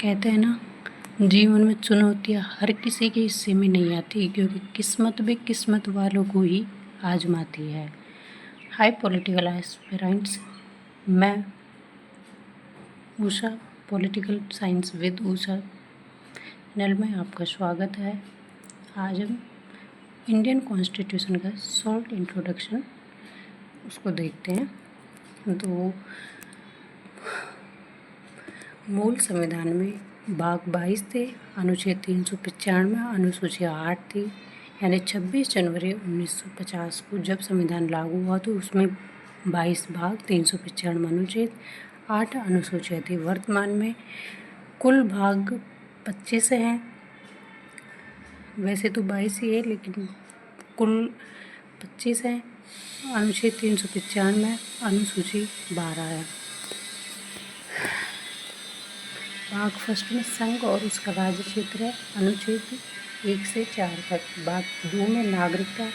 कहते हैं ना, जीवन में चुनौतियाँ हर किसी के हिस्से में नहीं आती, क्योंकि किस्मत भी किस्मत वालों को ही आजमाती है। हाय पॉलिटिकल एस्पिरेंट्स, मैं Usha, political science with Usha channel में आपका स्वागत है। आज हम इंडियन कॉन्स्टिट्यूशन का शॉर्ट इंट्रोडक्शन उसको देखते हैं। तो मूल संविधान में भाग 22 थे, अनुच्छेद 395 अनुसूची 8 थी, यानी 26 जनवरी 1950 को जब संविधान लागू हुआ तो उसमें 22 भाग 395 अनुच्छेद 8 अनुसूचियाँ थी। वर्तमान में कुल भाग 25 हैं, वैसे तो 22 ही है लेकिन कुल 25 हैं। अनुच्छेद 395 अनुसूची 12 है। भाग फर्स्ट में संघ और उसका राज्य क्षेत्र है, अनुच्छेद 1 से 4 तक। भाग 2 में नागरिकता,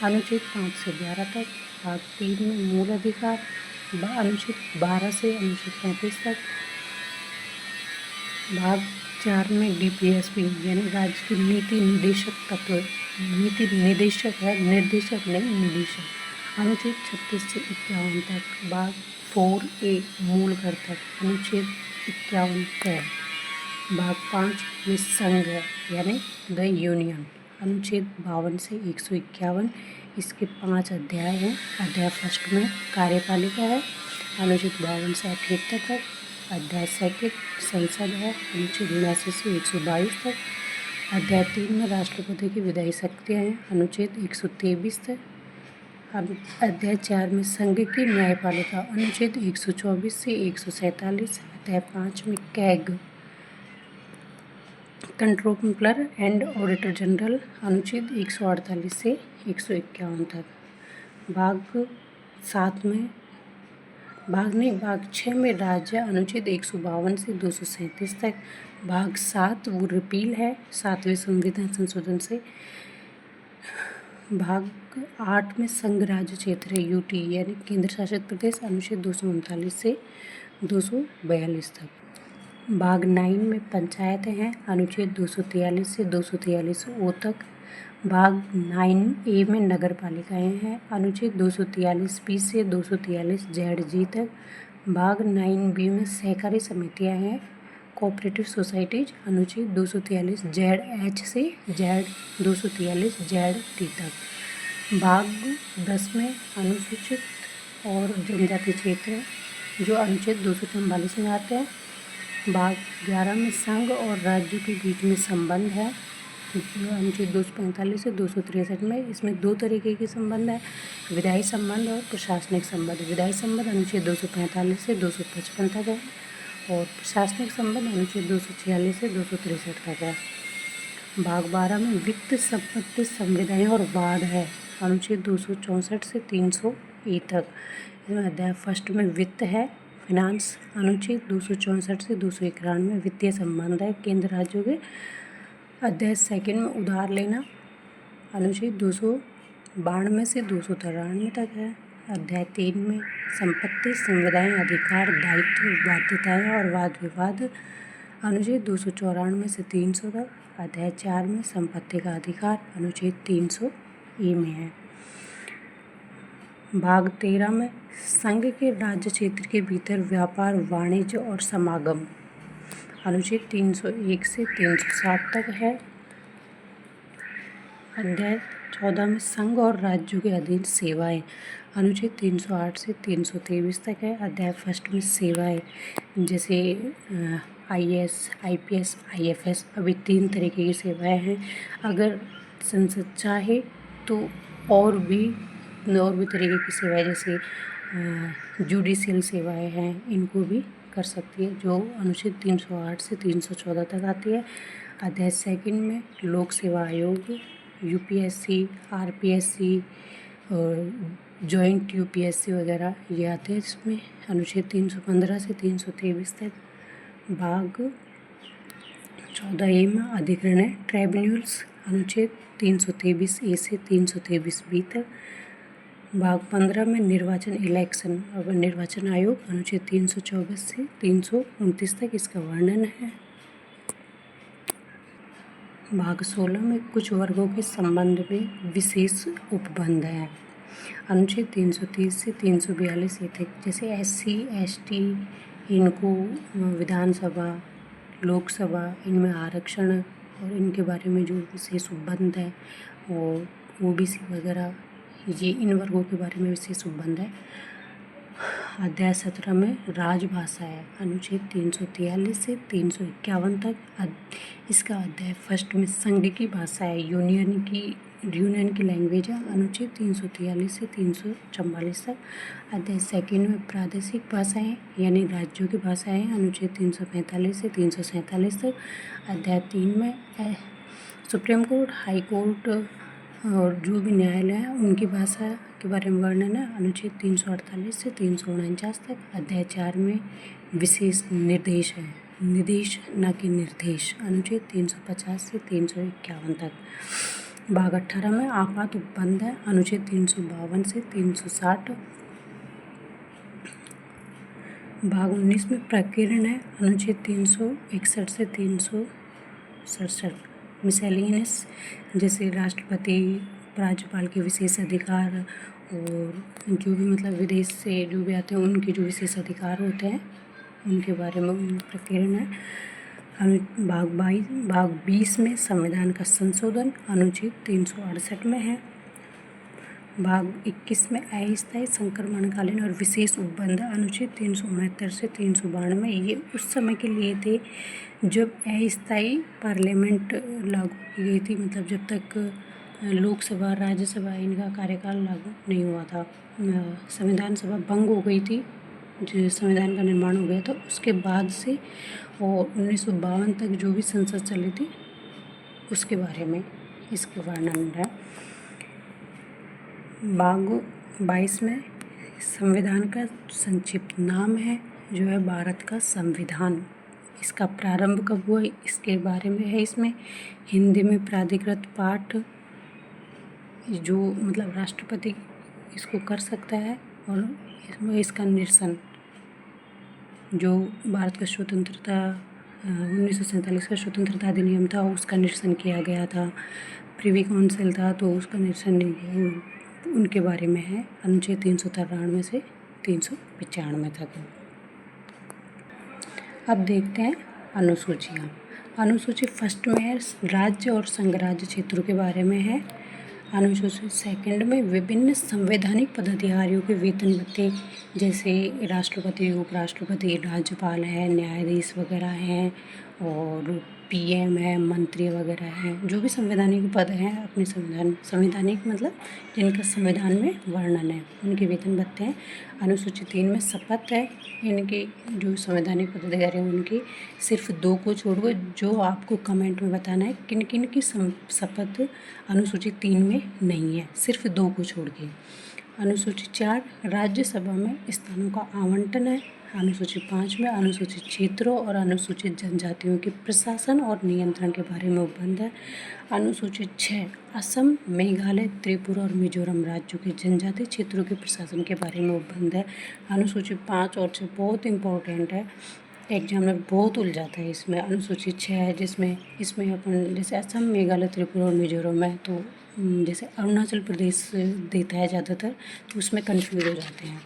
अनुच्छेद 5 से 11 तक। भाग 3 में मूल अधिकार, अनुच्छेद 12 से अनुच्छेद 35 तक। भाग 4 में डीपीएसपी यानी राज्य की नीति निदेशक तत्व, नीति निदेशक है, निर्देशक नहीं निदेशक, अनुच्छेद 36 से 51 तक। भाग 4A मूल कर्तव्य, अनुच्छेद 51 है। भाग 5 में संघ है यानी द यूनियन, अनुच्छेद 52 से 151। इसके 5 अध्याय हैं। अध्याय फर्स्ट में कार्यपालिका है, अनुच्छेद 52 से 78 तक। अध्याय सेकंड संसद है, अनुच्छेद 79 से 122 तक। अध्याय 3 में राष्ट्रपति की विधायी शक्तियाँ हैं, अनुच्छेद 123 तक। अध्याय 4 में संघ की न्यायपालिका, अनुच्छेद 124 से 147। अध्याय 5 में CAG, controller and auditor general, अनुच्छेद 148 से 151 तक। भाग 6 में राज्य, अनुच्छेद 152 से 237 तक। भाग 7 वो रिपील है 7वें संविधान संशोधन से। भाग 8 में संघ राज्य क्षेत्र है, यूटी यानी केंद्र शासित प्रदेश, अनुच्छेद 239 से 242 तक। भाग 9 में पंचायतें हैं, अनुच्छेद 243 से 243 ओ तक। भाग 9A में नगर पालिकाएँ हैं, अनुच्छेद 243 पी से 243 ZG तक। भाग 9B में सहकारी समितियाँ हैं, कोऑपरेटिव सोसाइटीज, अनुच्छेद 243 ZH से 243 ZT तक। भाग 10 में अनुसूचित और जनजाति क्षेत्र है, जो अनुच्छेद 244 में आते हैं। भाग 11 में संघ और राज्य के बीच में संबंध है, अनुच्छेद 245 से 263 में। इसमें 2 तरीके के संबंध है, विधायी संबंध और प्रशासनिक संबंध। विधायी संबंध अनुच्छेद 245 से 255 तक है और प्रशासनिक संबंध अनुच्छेद 246 से 263 तक है। भाग 12 में वित्त, संपत्ति, संविदाएं और वाद है, अनुच्छेद 264 से 300A तक। इसमें अध्याय फर्स्ट में वित्त है, फिनांस, अनुच्छेद 264 से 291 वित्तीय संबंध है केंद्र राज्यों के। अध्याय सेकंड में उधार लेना, अनुच्छेद 292 से 293 तक है। अध्याय 3 में संपत्ति, संविदाएं, अधिकार, दायित्व, बाध्यताएं और वाद विवाद, अनुच्छेद 294 से 300 तक। अध्याय 4 में संपत्ति का अधिकार, अनुच्छेद 300A में है। भाग 13 में संघ के राज्य क्षेत्र के भीतर व्यापार, वाणिज्य और समागम, अनुच्छेद 301 से 307 तक है। अध्याय 14 में संघ और राज्यों के अधीन सेवाएं, अनुच्छेद 308 से 323 तक है। अध्याय फर्स्ट में सेवाएं, जैसे IAS, IPS, IFS, अभी 3 तरीके की सेवाएं हैं। अगर संसद चाहे तो और भी तरीके की सेवाएं, जैसे जुडिशियल सेवाएं हैं, इनको भी कर सकती है, जो अनुच्छेद 308 से 314 तक आती है। अध्याय सेकंड में लोक सेवा आयोग, UPSC, RPSC और जॉइंट UPSC वगैरह ये आते हैं इसमें, अनुच्छेद 315 से 323 तक। भाग 14A में अधिग्रहण है, ट्राइब्यूनल्स, अनुच्छेद 323A से 323B तक। भाग 15 में निर्वाचन, इलेक्शन और निर्वाचन आयोग, अनुच्छेद 324 से 329 तक इसका वर्णन है। भाग 16 में कुछ वर्गों के संबंध में विशेष उपबंध है। अनुच्छेद 330 से 342 ये थे, जैसे SC ST इनको विधानसभा लोकसभा इनमें आरक्षण और इनके बारे में जो विशेष उपबंध है, और OBC वगैरह ये इन वर्गों के बारे में विशेष उपबंध है। अध्याय 17 में राजभाषा है, अनुच्छेद 343 से 351 तक। इसका अध्याय फर्स्ट में संघ की भाषा है, यूनियन की लैंग्वेज है, अनुच्छेद 343 से 344 तक। अध्याय सेकेंड में प्रादेशिक भाषाएं यानी राज्यों की भाषाएं, अनुच्छेद 345 से 347 तक। अध्याय 3 में सुप्रीम कोर्ट, हाई कोर्ट और जो भी न्यायालय है उनकी भाषा के बारे में वर्णन है, अनुच्छेद 348 से 349 तक। अध्याय 4 में विशेष निर्देश है, निर्देश न कि निर्देश, अनुच्छेद 350 से 351 तक। भाग 18 में आपात उपबंध है, अनुच्छेद 352 से 360। भाग 19 में प्रकीर्ण है, अनुच्छेद 361 से 367। मिसैलिनियस जैसे राष्ट्रपति, राज्यपाल के विशेष अधिकार और जो भी मतलब विदेश से जो भी आते हैं उनके जो विशेष अधिकार होते हैं उनके बारे में प्रकीर्ण है। भाग 20 में संविधान का संशोधन, अनुच्छेद 368 में है। भाग 21 में अस्थायी संक्रमणकालीन और विशेष उपबंध, अनुच्छेद 369 से 392 में। ये उस समय के लिए थे जब अस्थायी पार्लियामेंट लागू की गई थी, मतलब जब तक लोकसभा राज्यसभा इनका कार्यकाल लागू नहीं हुआ था। संविधान सभा भंग हो गई थी, जो संविधान का निर्माण हो गया था उसके बाद से, और 1952 तक जो भी संसद चली थी उसके बारे में इसके वर्णन है। भाग 22 में संविधान का संक्षिप्त नाम है जो है भारत का संविधान। इसका प्रारंभ कब हुआ इसके बारे में है। इसमें हिंदी में प्राधिकृत पाठ जो मतलब राष्ट्रपति इसको कर सकता है, और इसमें इसका निरसन जो भारत का स्वतंत्रता 1947 का स्वतंत्रता अधिनियम था उसका निरसन किया गया था। प्रिवी काउंसिल था तो उसका निरसन नहीं किया, उनके बारे में है, अनुच्छेद 393 से 395 तक। अब देखते हैं अनुसूचियाँ। अनुसूची फर्स्ट में है राज्य और संघ राज्य क्षेत्रों के बारे में है। अनुसूची सेकंड में विभिन्न संवैधानिक पदाधिकारियों के वेतन भत्ते, जैसे राष्ट्रपति, उपराष्ट्रपति, राज्यपाल है, न्यायाधीश वगैरह हैं, और PM है, मंत्री वगैरह हैं, जो भी संवैधानिक पद हैं अपने संवैधानिक मतलब जिनका संविधान में वर्णन है उनके वेतन भत्ते हैं। अनुसूची 3 में शपथ है, इनके जो संवैधानिक पदाधिकारी हैं उनकी सिर्फ 2 को छोड़कर, जो आपको कमेंट में बताना है किन किन की शपथ अनुसूची 3 में नहीं है, सिर्फ 2 को छोड़ के। अनुसूची 4 राज्यसभा में स्थानों का आवंटन है। अनुसूची 5 में अनुसूचित क्षेत्रों और अनुसूचित जनजातियों के प्रशासन और नियंत्रण के बारे में उपबंध है। अनुसूची 6 असम, मेघालय, त्रिपुरा और मिजोरम राज्यों के जनजातीय क्षेत्रों के प्रशासन के बारे में उपबंध है। अनुसूची 5 और 6 बहुत इम्पोर्टेंट है, एग्जाम में बहुत उलझाता है इसमें। अनुसूची 6 है इसमें अपन जैसे असम, मेघालय, त्रिपुरा और मिजोरम है, तो जैसे अरुणाचल प्रदेश देता है ज़्यादातर, तो उसमें कन्फ्यूज हो जाते हैं।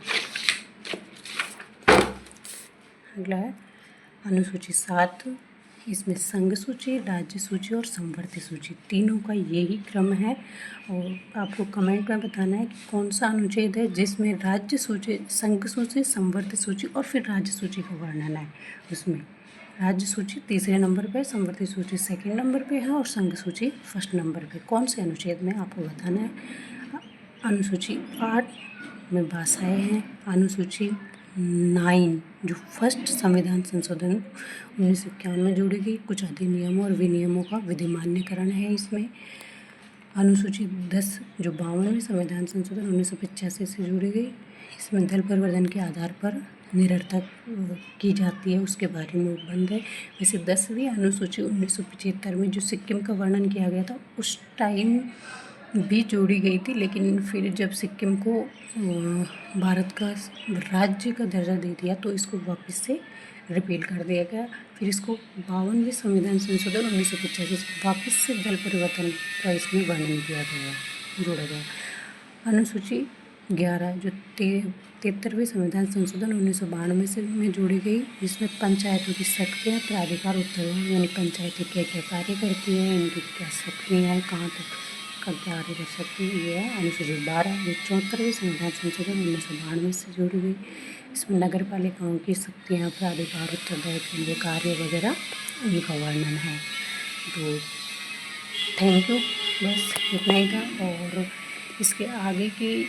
अगला है अनुसूची 7, इसमें संघ सूची, राज्य सूची और संवर्ती सूची तीनों का यही क्रम है, और आपको कमेंट में बताना है कि कौन सा अनुच्छेद है जिसमें राज्य सूची, संघ सूची, संवर्ती सूची और फिर राज्य सूची का वर्णन है। उसमें राज्य सूची तीसरे नंबर पे, संवर्ती सूची सेकंड नंबर पे है, और संघ सूची फर्स्ट नंबर पे। कौन से अनुच्छेद में आपको बताना है। अनुसूची 8 में भाषाएं हैं। अनुसूची 9 जो फर्स्ट संविधान संशोधन 1951 में जोड़ी गई, कुछ अधिनियमों और विनियमों का विधिमान्यकरण है इसमें। अनुसूची 10 जो 52वें संविधान संशोधन 1985 से जोड़ी गई, इसमें दल परिवर्तन के आधार पर निरर्थक की जाती है उसके बारे में उपबंध है। वैसे 10वीं अनुसूची 1975 में जो सिक्किम का वर्णन किया गया था उस टाइम भी जोड़ी गई थी, लेकिन फिर जब सिक्किम को भारत का राज्य का दर्जा दे दिया तो इसको वापस से रिपील कर दिया गया। फिर इसको 52वें संविधान संशोधन 1985 से वापस से दल परिवर्तन का इसमें वर्णन किया गया, जोड़ा गया। अनुसूची 11 जो 73वें संविधान संशोधन 1992 से में जोड़ी गई, जिसमें पंचायतों की शक्तियाँ, प्राधिकार, उत्तरदायित्व, यानी पंचायतें क्या क्या कार्य करती हैं, इनकी क्या शक्तियाँ हैं, कहाँ तक का कार्य कर सकती है, ये है अनुसूची 12 जो 74वें संविधान संशोधन 1992 से जोड़ी गई। इसमें नगर पालिकाओं की शक्तियाँ, प्राधिकार, उत्तरदायित्व, इनके कार्य वगैरह उनका वर्णन है। तो थैंक यू, बस इतना ही था। और इसके आगे की,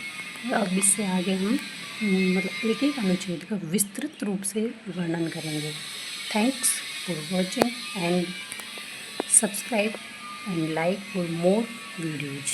अब इससे आगे हम मतलब एक एक अनुच्छेद का विस्तृत रूप से वर्णन करेंगे। Thanks for watching and subscribe and like for more videos.